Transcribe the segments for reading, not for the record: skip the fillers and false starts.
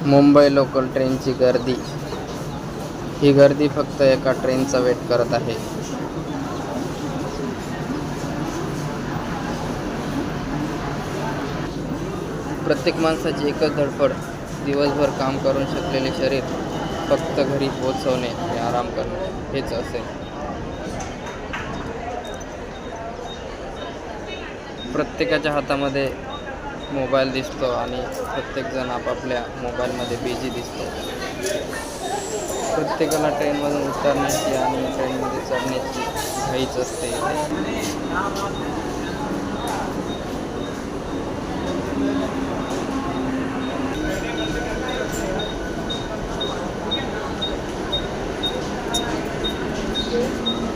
Mumbai local ट्रेनची गर्दी. ही गर्दी फक्त एका ट्रेनचा वेट करत आहे. प्रत्येक माणसाची एकच धडपड, दिवसभर काम करून शकलेले शरीर फक्त घरी पोहोचवणे आणि आराम करणे हेच असेल. प्रत्येकाच्या हातामध्ये मोबाईल दिसतो आणि प्रत्येकजण आपापल्या मोबाईलमध्ये बिझी दिसतो. प्रत्येकाला ट्रेनमधून उतरण्याची आणि ट्रेनमध्ये चढण्याची घाईच असते.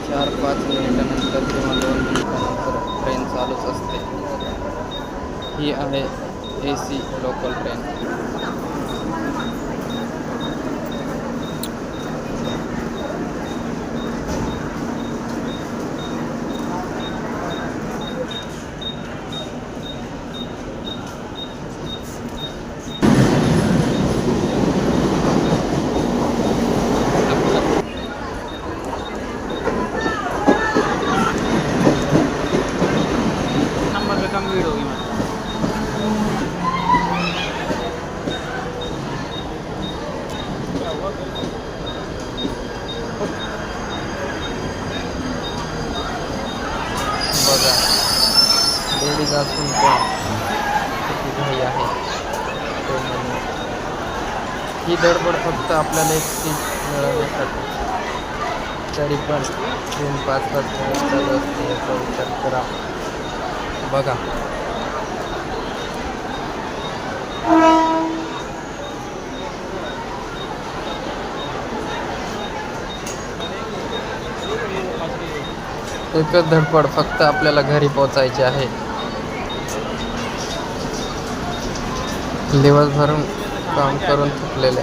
4-5 मिनिटानंतर किंवा 2 मिनिटानंतर ट्रेन चालूच असते. ही आहे AC लोकल ट्रेन. बघा, लेडीज असून पण किती घाई आहे ट्रेनमध्ये. ही धडपड फक्त आपल्याला एक सीट मिळवण्यासाठी. तरी पण ट्रेन 5-5 मिनिट चालू असते याचा विचार करा. बघा, एकच धडपड, फक्त आपल्याला घरी पोहोचायचे आहे. दिवसभर काम करून थकलेले.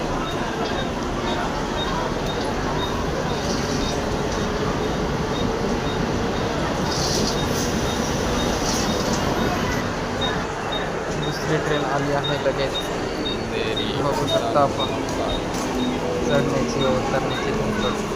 दुसरी ट्रेन आली आहे लगेच. बघू शकता आपण चढण्याची व उतरण्याची धडपड.